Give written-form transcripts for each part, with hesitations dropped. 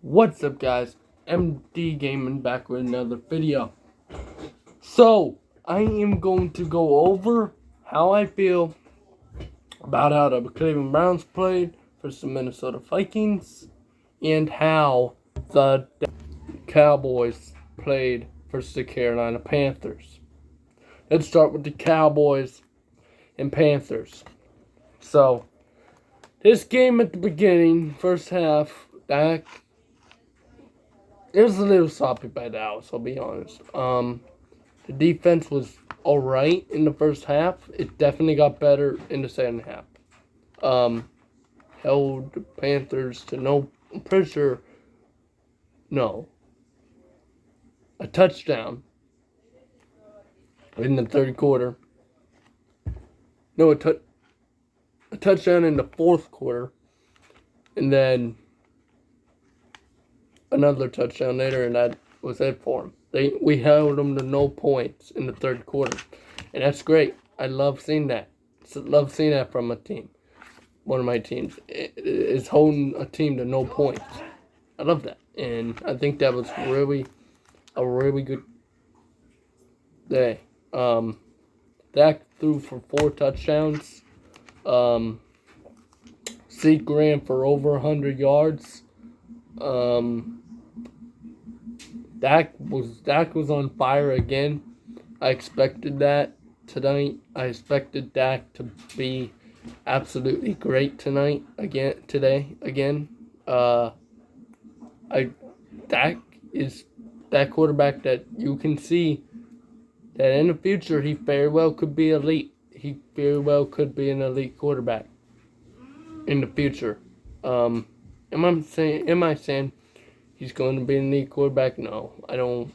What's up, guys? MD Gaming back with another video. So, I am going to go over how I feel about how the Cleveland Browns played versus the Minnesota Vikings and how the Cowboys played versus the Carolina Panthers. Let's start with the Cowboys and Panthers. So, this game at the beginning, first half, it was a little sloppy by Dallas, I'll be honest. The defense was alright in the first half. It definitely got better in the second half. Held the Panthers to a touchdown in the third quarter. A touchdown in the fourth quarter. And then another touchdown later, and that was it for them. We held them to no points in the third quarter, and that's great. I love seeing that. Love seeing that from a team. One of my teams is holding a team to no points. I love that, and I think that was a really good day. Dak threw for 4 touchdowns. Zeke ran for over 100 yards. Dak was on fire again. I expected that tonight. I expected Dak to be absolutely great today. Dak is that quarterback that you can see that in the future he very well could be elite. He very well could be an elite quarterback in the future. Am I saying he's going to be an elite quarterback? No, I'm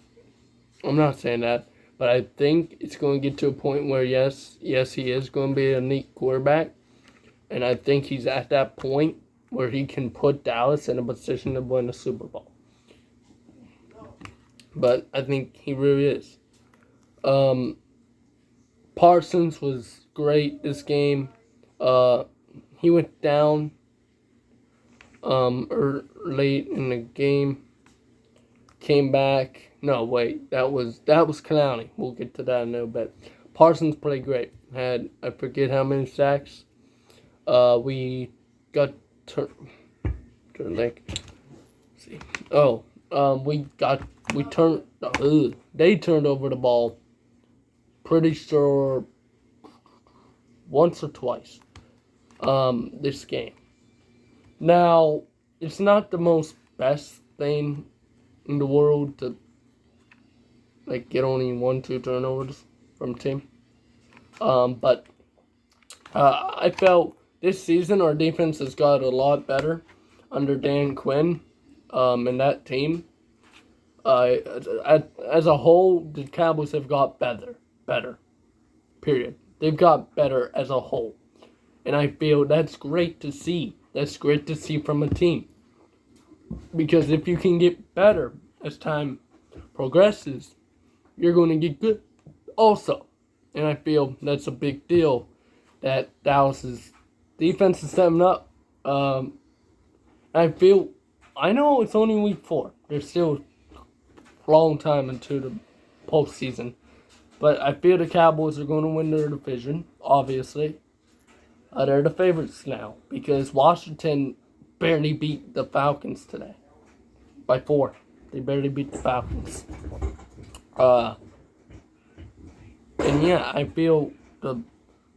not saying that. But I think it's going to get to a point where, yes, he is going to be an elite quarterback. And I think he's at that point where he can put Dallas in a position to win a Super Bowl. But I think he really is. Parsons was great this game. He went down late in the game. Came back. No, wait, that was Clowney. We'll get to that in a little bit. Parsons played great. Had, I forget how many sacks. We got they turned over the ball pretty sure once or twice this game. Now, it's not the most best thing in the world to get only 1-2 turnovers from a team. But I felt this season our defense has got a lot better under Dan Quinn and that team. As a whole, the Cowboys have got better. Period. They've got better as a whole, and I feel that's great to see. That's great to see from a team, because if you can get better as time progresses, you're going to get good also. And I feel that's a big deal that Dallas's defense is stepping up. I know it's only week 4. There's still a long time into the postseason. But I feel the Cowboys are going to win their division, obviously. They're the favorites now because Washington barely beat the Falcons today by 4. They barely beat the Falcons. And yeah, I feel the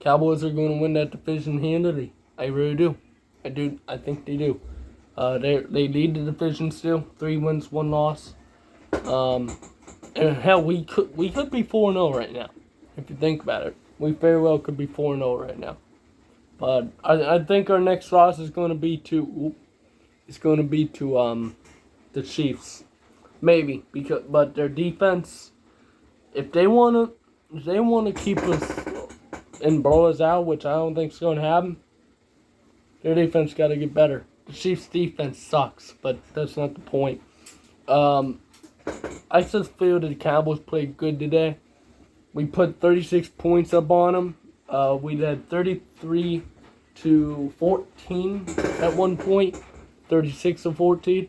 Cowboys are going to win that division handily. I really do. I think they do. They lead the division still. 3 wins, 1 loss. And hell, we could be 4-0 right now, if you think about it. We very well could be 4-0 right now. But I think our next loss is going to be to the Chiefs, maybe, but their defense, if they want to keep us and blow us out, which I don't think is going to happen, their defense got to get better. The Chiefs' defense sucks, but that's not the point. I just feel that the Cowboys played good today. We put 36 points up on them. We had 33-14 at one point, 36-14.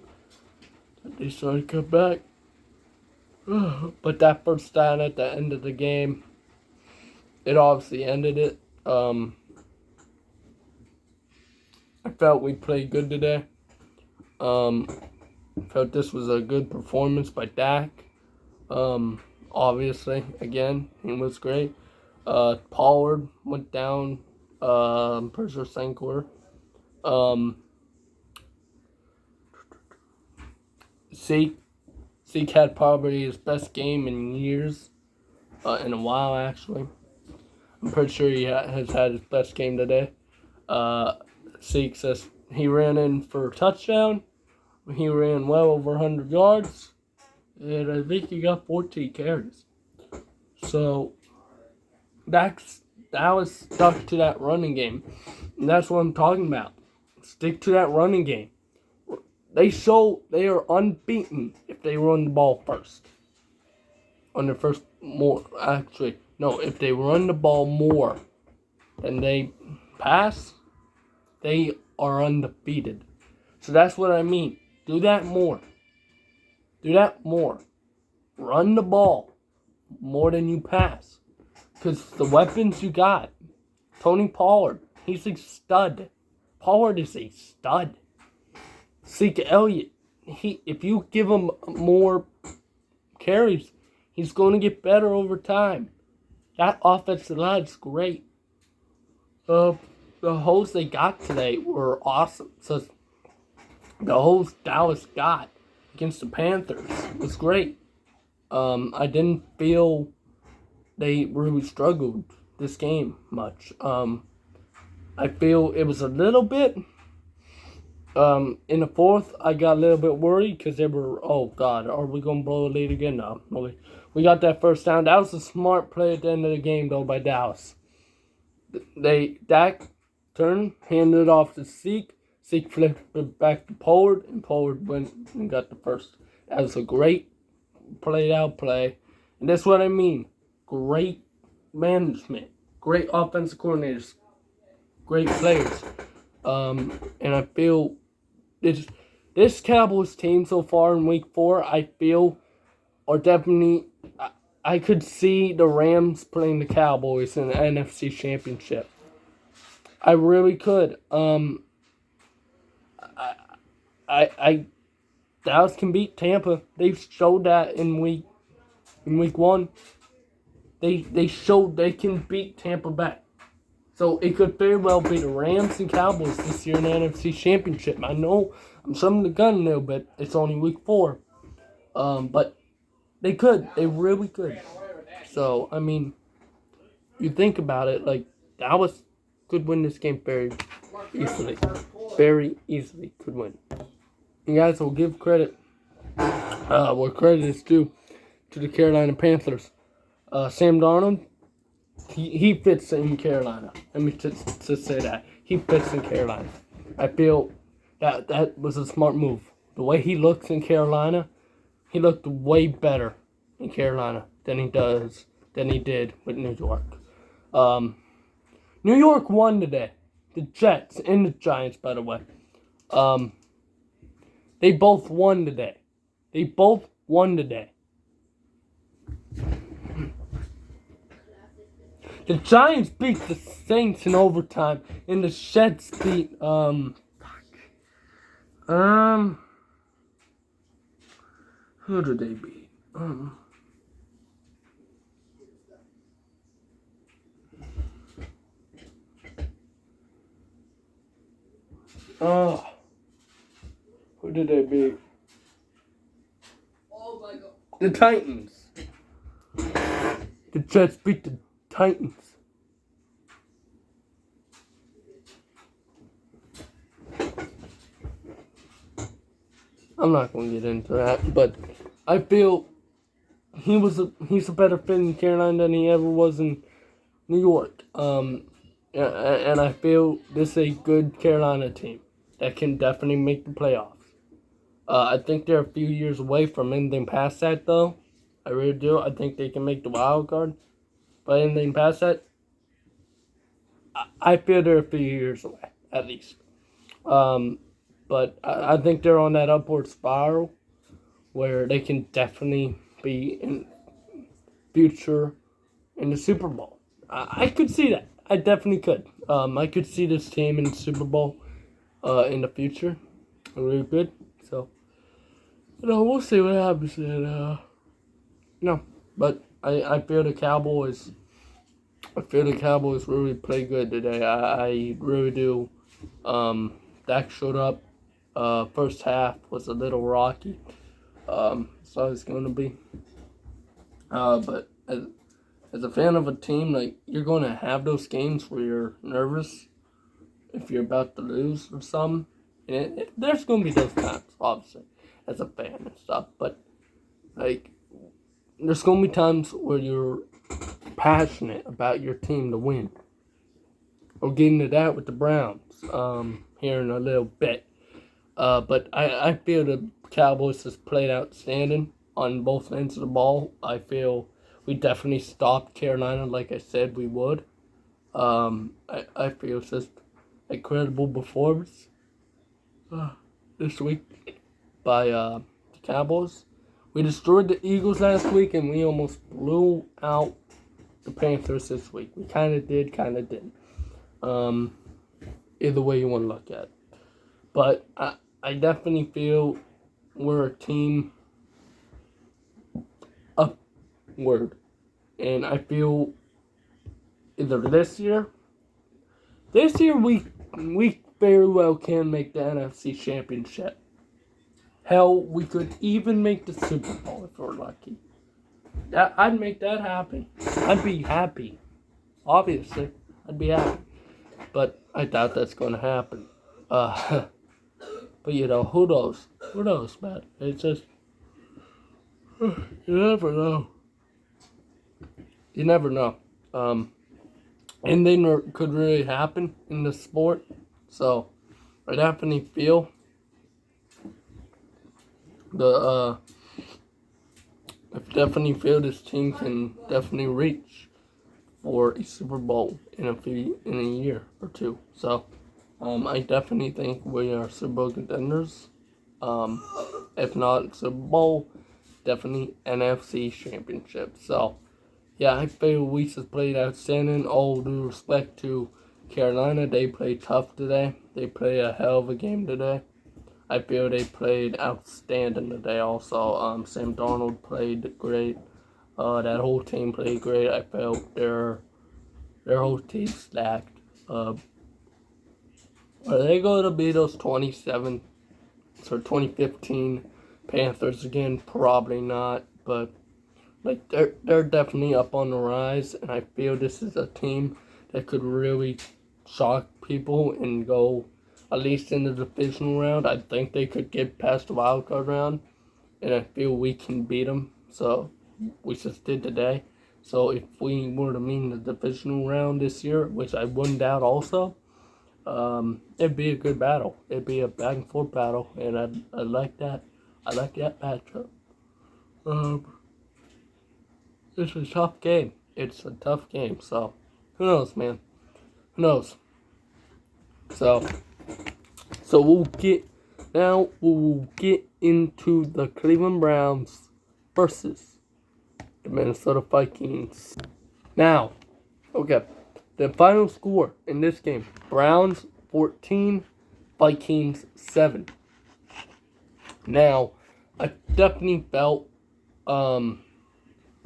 They started to come back. But that first down at the end of the game, it obviously ended it. I felt we played good today. Felt this was a good performance by Dak. Obviously, again, he was great. Pollard went down. Pretty sure second quarter. Zeke had probably his best game in years, in a while actually. I'm pretty sure he has had his best game today. Zeke says he ran in for a touchdown. He ran well over 100 yards, and I think he got 14 carries. So Dallas stuck to that running game, and that's what I'm talking about. Stick to that running game. They show they are unbeaten if they run the ball first. On the first if they run the ball more than they pass, they are undefeated. So that's what I mean. Do that more. Do that more. Run the ball more than you pass. Because the weapons you got. Tony Pollard, he's a stud. Pollard is a stud. Zeke Elliott, if you give him more carries, he's going to get better over time. That offensive line is great. The holes they got today were awesome. So the holes Dallas got against the Panthers was great. I didn't feel they really struggled this game much. I feel it was a little bit. In the fourth, I got a little bit worried because they were, oh God, are we going to blow a lead again? No. We got that first down. That was a smart play at the end of the game, though, by Dallas. Dak turned, handed it off to Zeke. Zeke flipped it back to Pollard, and Pollard went and got the first. That was a great played-out play. And that's what I mean. Great management. Great offensive coordinators. Great players. And I feel this Cowboys team so far in week 4, I feel, are definitely, I could see the Rams playing the Cowboys in the NFC Championship. I really could. Dallas can beat Tampa. They've showed that in week 1. They showed they can beat Tampa back. So it could very well be the Rams and Cowboys this year in the NFC Championship. I know I'm jumping the gun a little bit. It's only week 4. But they could. They really could. So, I mean, you think about it, like, Dallas could win this game very easily. Very easily could win. You guys will give credit where credit is due to the Carolina Panthers. Sam Darnold, he fits in Carolina. Let me just say that. He fits in Carolina. I feel that was a smart move. The way he looks in Carolina, he looked way better in Carolina than he did with New York. New York won today. The Jets and the Giants, by the way. They both won today. The Giants beat the Saints in overtime, and the Jets beat, who did they beat? Who did they beat? Oh my God. The Titans. The Jets beat the Titans. I'm not going to get into that, but I feel he's a better fit in Carolina than he ever was in New York. And I feel this is a good Carolina team that can definitely make the playoffs. I think they're a few years away from anything past that, though. I really do. I think they can make the wild card. But anything past that, I feel they're a few years away, at least. But I think they're on that upward spiral. where they can definitely be in future in the Super Bowl. I could see that. I definitely could. I could see this team in the Super Bowl in the future. Really good. So, we'll see what happens. And, but I feel the Cowboys. I feel the Cowboys really play good today. I really do. Dak showed up. First half was a little rocky. So it's going to be. But as a fan of a team, like, you're going to have those games where you're nervous if you're about to lose or something. And there's going to be those times, obviously, as a fan and stuff. But, like, there's going to be times where you're passionate about your team to win. We'll get into that with the Browns here in a little bit. But I feel the Cowboys has played outstanding on both ends of the ball. I feel we definitely stopped Carolina like I said we would. I feel it's just a incredible performance this week by the Cowboys. We destroyed the Eagles last week, and we almost blew out the Panthers this week. We kind of did, kind of didn't. Either way you want to look at it. But I definitely feel we're a team upward. And I feel either this year we very well can make the NFC Championship. Hell, we could even make the Super Bowl if we're lucky. I'd make that happen. I'd be happy. Obviously, I'd be happy. But I doubt that's going to happen. But who knows? Who knows, man? It's just, you never know. You never know. Anything could really happen in the sport. So, I definitely feel this team can definitely reach for a Super Bowl in a year or two. So, I definitely think we are Super Bowl contenders. If not Super Bowl, definitely NFC Championship. So, yeah, I feel we just played outstanding. All due respect to Carolina, they played tough today. They played a hell of a game today. I feel they played outstanding today also. Sam Darnold played great. That whole team played great. I felt their whole team stacked. Are they going to be those 2015 Panthers again? Probably not, but like they're definitely up on the rise, and I feel this is a team that could really shock people and go at least in the divisional round. I think they could get past the wild card round, and I feel we can beat them. So we just did today. So if we were to meet in the divisional round this year, which I wouldn't doubt also, it'd be a good battle. It'd be a back and forth battle, and I like that. I like that matchup. It's a tough game. It's a tough game. So who knows, man? Who knows? So we'll get into the Cleveland Browns versus the Minnesota Vikings. Now, okay, the final score in this game: Browns 14, Vikings 7. Now, I definitely felt the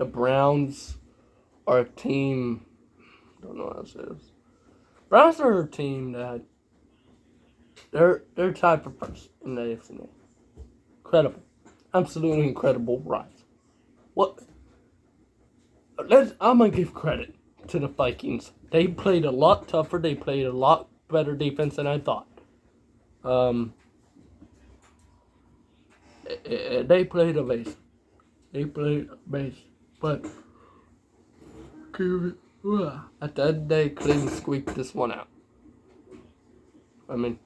Browns are a team. I don't know how to say this. Browns are a team that they're tied for first in the AFC North. Incredible, absolutely incredible rise. What? I'm gonna give credit to the Vikings. They played a lot tougher. They played a lot better defense than I thought. They played amazing. But at the end of the day, Cleveland squeaked this one out. I mean,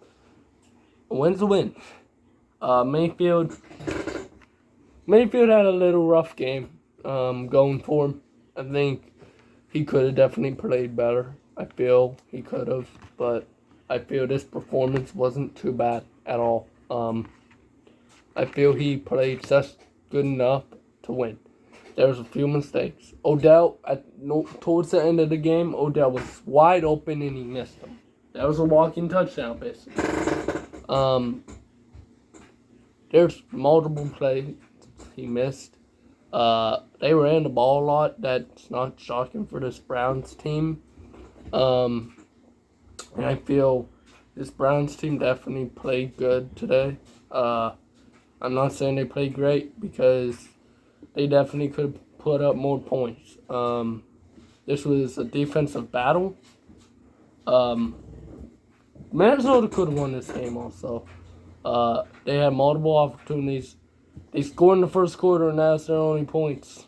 a win's a win. Mayfield had a little rough game going for him. I think he could have definitely played better. I feel he could have, but I feel this performance wasn't too bad at all. I feel he played good enough to win. There was a few mistakes. Odell, towards the end of the game, Odell was wide open and he missed them. That was a walking touchdown, basically. There's multiple plays he missed. They ran the ball a lot. That's not shocking for this Browns team. And I feel this Browns team definitely played good today. I'm not saying they played great because they definitely could put up more points. This was a defensive battle. Minnesota could have won this game also. They had multiple opportunities. They scored in the first quarter and that's their only points.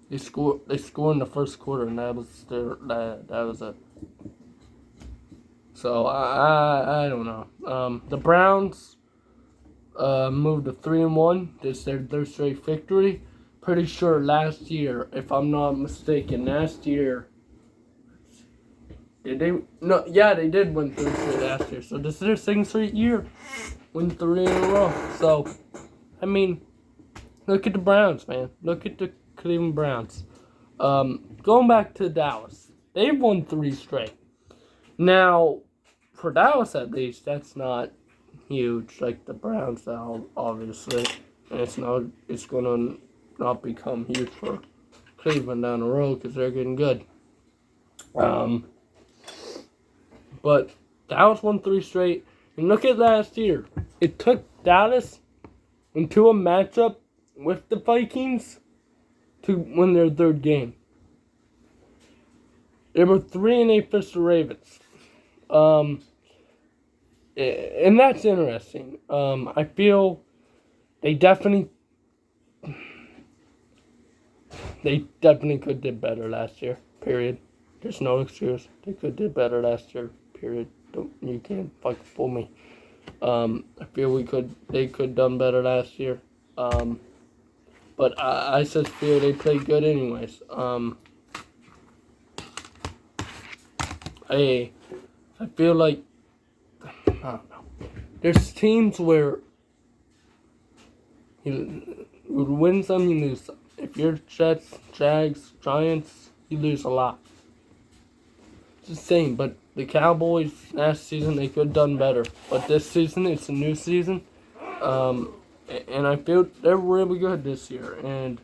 They scored in the first quarter and that was it. So I don't know. The Browns moved to 3-1. This is their third straight victory. Pretty sure last year, if I'm not mistaken, did they? No, yeah, they did win 3 straight last year. So this is their second straight year, win 3 in a row. So, I mean, look at the Browns, man. Look at the Cleveland Browns. Going back to Dallas, they've won 3 straight. Now, for Dallas at least, that's not huge like the Browns now, obviously, and it's gonna not become huge for Cleveland down the road because they're getting good. But Dallas won 3 straight, and look at last year. It took Dallas into a matchup with the Vikings to win their 3rd game. They were 3-8 versus the Ravens. And that's interesting. I feel they definitely could did better last year. Period. There's no excuse. They could did better last year. Period. You can't fucking fool me. I feel they could done better last year. But I just feel they played good anyways. I feel like I don't know. There's teams where you win some, you lose some. If you're Jets, Jags, Giants, you lose a lot. It's the same, but the Cowboys last season, they could have done better. But this season, it's a new season. And I feel they're really good this year. And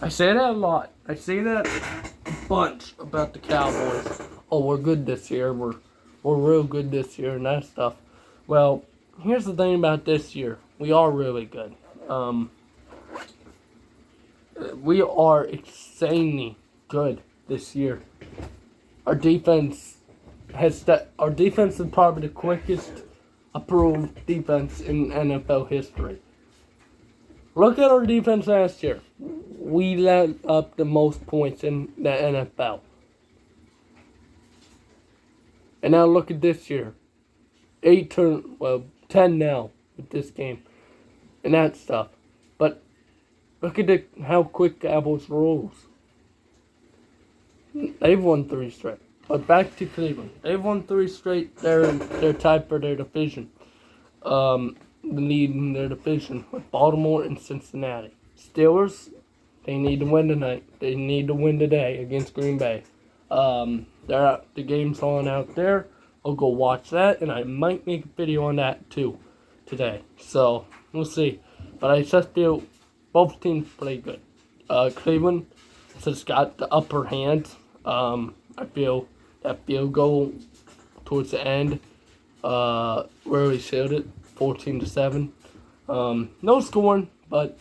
I say that a lot. I say that a bunch about the Cowboys. Oh, we're good this year. We're real good this year and that stuff. Well, here's the thing about this year. We are really good. We are insanely good this year. Our defense is probably the quickest approved defense in NFL history. Look at our defense last year. We let up the most points in the NFL. And now look at this year. 10 now with this game. And that stuff. But look at how quick Cowboys rolls. They've won 3 straight. But back to Cleveland. They've won 3 straight. They're tied for their division. Leading their division with Baltimore and Cincinnati. Steelers, they need to win tonight. They need to win today against Green Bay. The game's on out there. I'll go watch that, and I might make a video on that too today. So we'll see. But I just feel both teams play good. Cleveland just got the upper hand. I feel that field goal towards the end, where we sealed it, 14-7. No scoring, but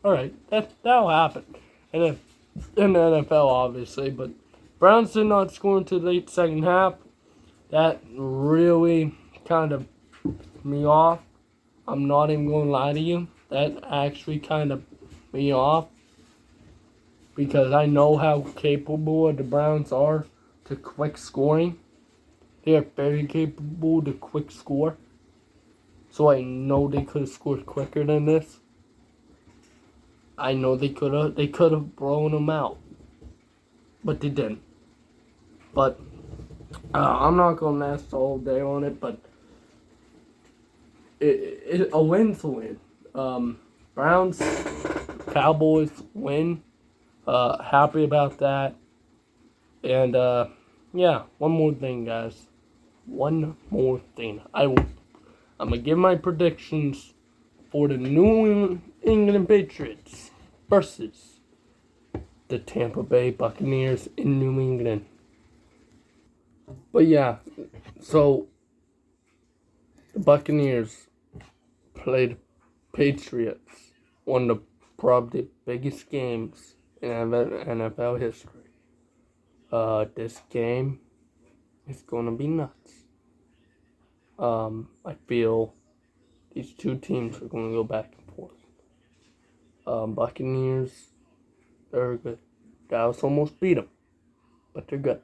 all right, that'll happen. And in the NFL, obviously, but Browns did not score until the late second half. That really kind of me off. I'm not even going to lie to you. That actually kind of me off because I know how capable the Browns are to quick scoring. They are very capable to quick score. So I know they could have scored quicker than this. I know they could have blown them out. But they didn't. But I'm not going to last all day on it, but a win's a win. Browns, Cowboys win. Happy about that. And yeah, one more thing, guys. One more thing. I'm gonna give my predictions for the New England Patriots versus the Tampa Bay Buccaneers in New England. But yeah, so the Buccaneers played Patriots, one of the probably biggest games in NFL history. This game is gonna be nuts. I feel these two teams are gonna go back and forth. Buccaneers, they're good. Dallas almost beat them, but they're good.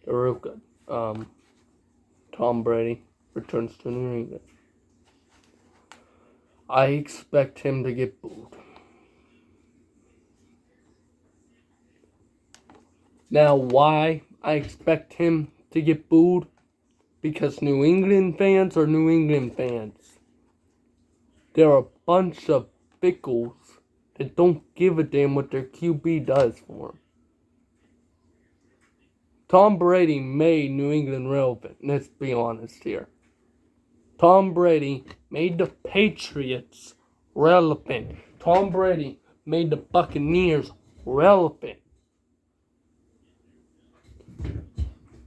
They're real good. Tom Brady returns to New England. I expect him to get booed. Now, why I expect him to get booed? Because New England fans are New England fans. They're a bunch of pickles that don't give a damn what their QB does for them. Tom Brady made New England relevant. Let's be honest here. Tom Brady made the Patriots relevant. Tom Brady made the Buccaneers relevant.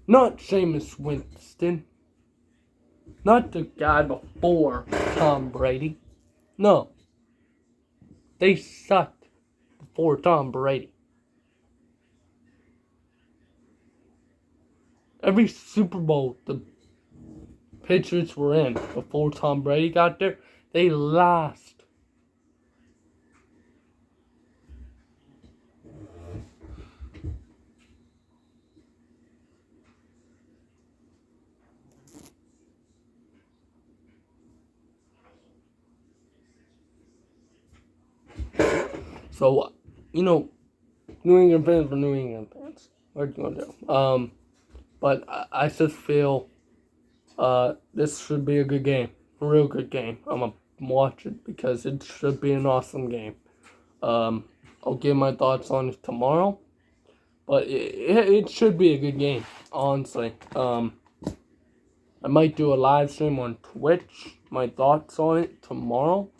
Not Jameis Winston. Not the guy before Tom Brady. No. They sucked before Tom Brady. Every Super Bowl the Patriots were in before Tom Brady got there, they lost. So, New England fans are New England fans. What are you gonna do? But I just feel this should be a good game. A real good game. I'm gonna watch it because it should be an awesome game. I'll give my thoughts on it tomorrow. But it should be a good game, honestly. I might do a live stream on Twitch, my thoughts on it tomorrow.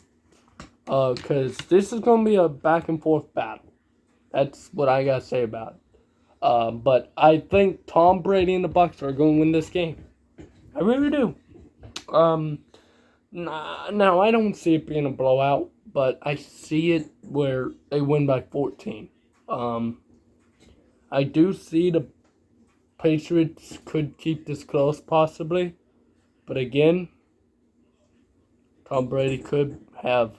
Because this is going to be a back and forth battle. That's what I got to say about it. But I think Tom Brady and the Bucs are going to win this game. I really do. Now, I don't see it being a blowout, but I see it where they win by 14. I do see the Patriots could keep this close, possibly. But again, Tom Brady could have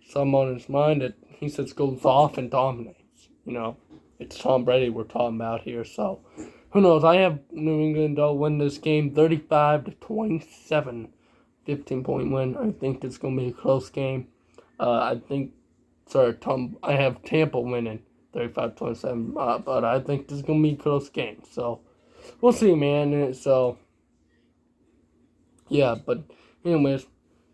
some on his mind that he just goes off and dominates. It's Tom Brady we're talking about here. So, who knows? I have New England, though, win this game 35-27. 15-point win. I think it's going to be a close game. I have Tampa winning 35-27. But I think this is going to be a close game. So, we'll see, man. So, yeah, but anyways,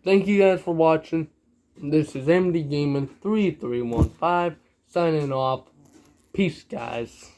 thank you guys for watching. This is MD Gaming 3315 signing off. Peace, guys.